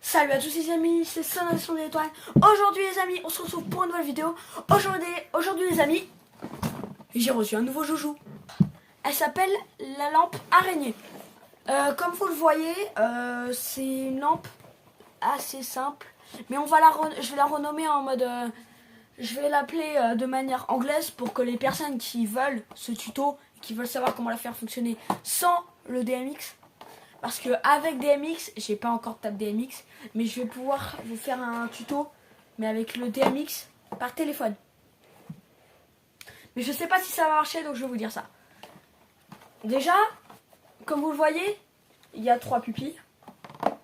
Salut à tous les amis, c'est Sonation des Étoiles. Aujourd'hui les amis, on se retrouve pour une nouvelle vidéo. Aujourd'hui les amis, j'ai reçu un nouveau joujou. Elle s'appelle la lampe araignée. Comme vous le voyez, c'est une lampe assez simple. Mais je vais la renommer en mode... je vais l'appeler de manière anglaise pour que les personnes qui veulent ce tuto, qui veulent savoir comment la faire fonctionner sans le DMX, parce que avec DMX, j'ai pas encore de table DMX, mais je vais pouvoir vous faire un tuto, mais avec le DMX par téléphone. Mais je sais pas si ça va marcher, donc je vais vous dire ça. Déjà, comme vous le voyez, il y a 3 pupilles.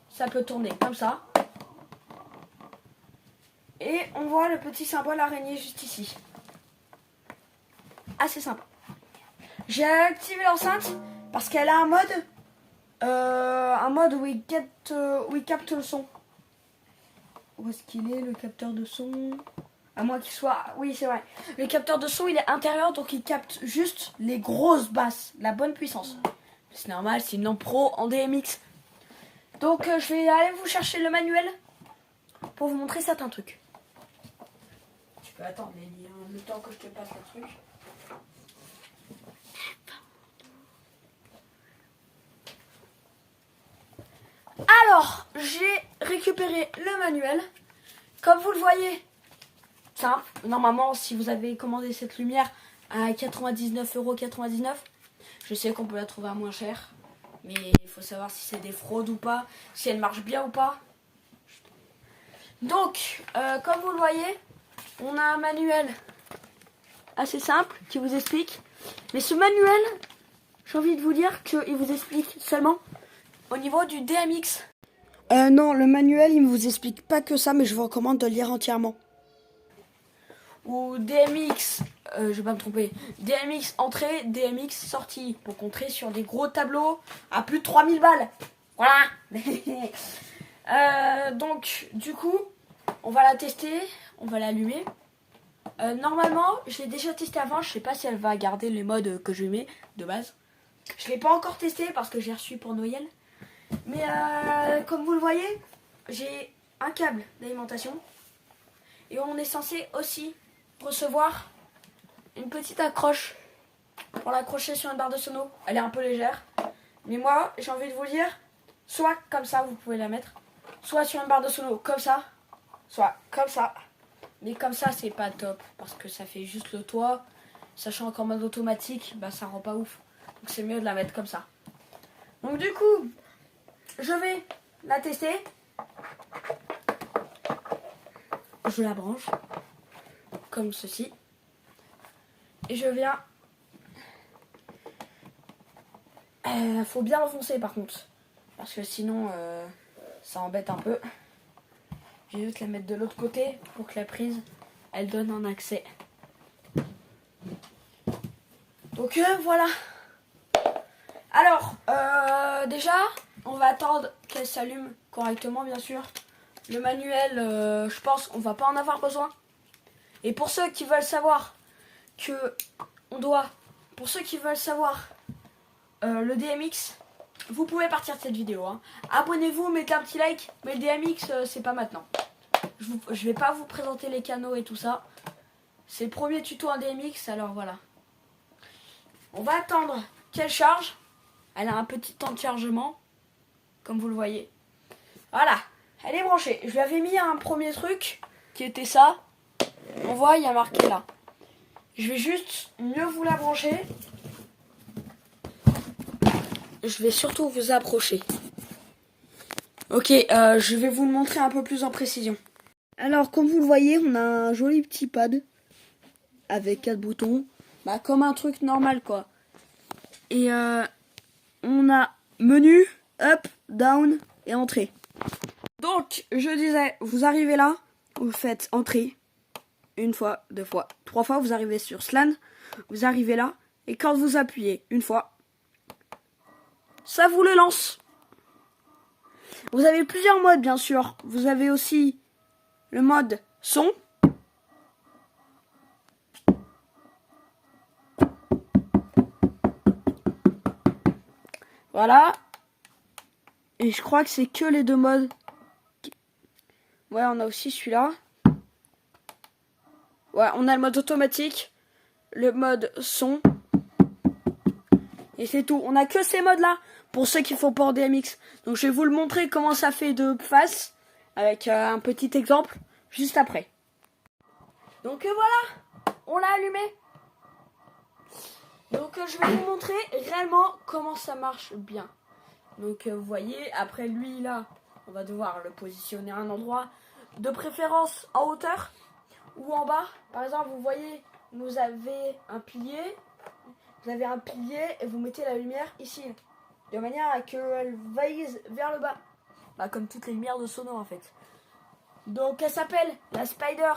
Ça peut tourner comme ça. Et on voit le petit symbole araignée juste ici. Assez sympa. J'ai activé l'enceinte parce qu'elle a un mode où il capte le son. Où est-ce qu'il est, le capteur de son? À moins qu'il soit... Oui, c'est vrai. Le capteur de son, il est intérieur, donc il capte juste les grosses basses, la bonne puissance. C'est normal, c'est une lampe pro en DMX. Donc je vais aller vous chercher le manuel pour vous montrer certains trucs. Tu peux attendre, Nelly, hein, le temps que je te passe le truc. Alors, j'ai récupéré le manuel. Comme vous le voyez, simple. Normalement, si vous avez commandé cette lumière à 99,99 €, je sais qu'on peut la trouver à moins cher. Mais il faut savoir si c'est des fraudes ou pas, si elle marche bien ou pas. Donc, comme vous le voyez, on a un manuel assez simple qui vous explique. Mais ce manuel, j'ai envie de vous dire qu'il vous explique seulement au niveau du DMX. Non, le manuel, il ne vous explique pas que ça, mais je vous recommande de le lire entièrement. Ou DMX, je vais pas me tromper, DMX entrée, DMX sortie, pour contrer sur des gros tableaux à plus de 3000 balles. Voilà. Donc, du coup, on va la tester, on va l'allumer. Normalement, je l'ai déjà testé avant, je sais pas si elle va garder les modes que je mets de base. Je l'ai pas encore testé parce que j'ai reçu pour Noël. Mais comme vous le voyez, j'ai un câble d'alimentation. Et on est censé aussi recevoir une petite accroche pour l'accrocher sur une barre de sono. Elle est un peu légère. Mais moi, j'ai envie de vous dire, soit comme ça, vous pouvez la mettre. Soit sur une barre de sono comme ça. Soit comme ça. Mais comme ça, c'est pas top. Parce que ça fait juste le toit. Sachant qu'en mode automatique, bah ça rend pas ouf. Donc c'est mieux de la mettre comme ça. Donc du coup, je vais la tester. Je la branche. Comme ceci. Et je viens... faut bien l'enfoncer par contre. Parce que sinon, ça embête un peu. Je vais juste la mettre de l'autre côté pour que la prise, elle donne un accès. Donc voilà. Alors, déjà, on va attendre qu'elle s'allume correctement, bien sûr. Le manuel, je pense qu'on va pas en avoir besoin. Et pour ceux qui veulent savoir le DMX, vous pouvez partir de cette vidéo. Hein. Abonnez-vous, mettez un petit like, mais le DMX, c'est pas maintenant. Je vais pas vous présenter les canaux et tout ça. C'est le premier tuto en DMX, alors voilà. On va attendre qu'elle charge. Elle a un petit temps de chargement, comme vous le voyez. Voilà, elle est branchée. Je lui avais mis un premier truc qui était ça. On voit, il y a marqué là. Je vais juste mieux vous la brancher. Je vais surtout vous approcher. Ok, je vais vous le montrer un peu plus en précision. Alors, comme vous le voyez, on a un joli petit pad avec 4 boutons. Bah, comme un truc normal, quoi. Et on a menu, up, down et entrée. Donc, je disais, vous arrivez là, vous faites entrée. Une fois, 2 fois, 3 fois, vous arrivez sur SLAN. Vous arrivez là. Et quand vous appuyez une fois, ça vous le lance. Vous avez plusieurs modes, bien sûr. Vous avez aussi le mode son. Voilà. Et je crois que c'est que les 2 modes Ouais, on a aussi celui-là. Ouais, on a le mode automatique, le mode son. Et c'est tout. On a que ces modes-là pour ceux qui font pas en DMX. Donc je vais vous le montrer comment ça fait de face avec un petit exemple juste après. Donc voilà, on l'a allumé. Donc je vais vous montrer réellement comment ça marche bien. Donc vous voyez, après lui là, on va devoir le positionner à un endroit de préférence en hauteur ou en bas. Par exemple, vous voyez, vous avez un pilier. Vous avez un pilier et vous mettez la lumière ici. De manière à qu'elle vise vers le bas. Bah, comme toutes les lumières de Sono en fait. Donc elle s'appelle la Spider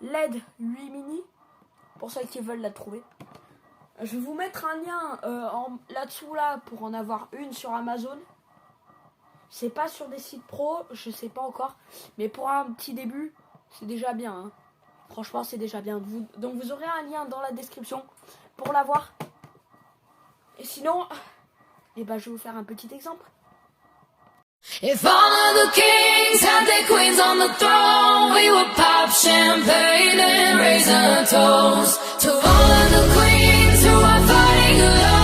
LED 8 Mini. Pour ceux qui veulent la trouver. Je vais vous mettre un lien là-dessous là pour en avoir une sur Amazon. C'est pas sur des sites pro, je sais pas encore. Mais pour un petit début, c'est déjà bien. Hein. Franchement, c'est déjà bien. Donc vous aurez un lien dans la description pour l'avoir. Et sinon, je vais vous faire un petit exemple. If all of the kings had their queens on the throne, we would pop champagne and raise a toast to all of the queens who are fighting alone.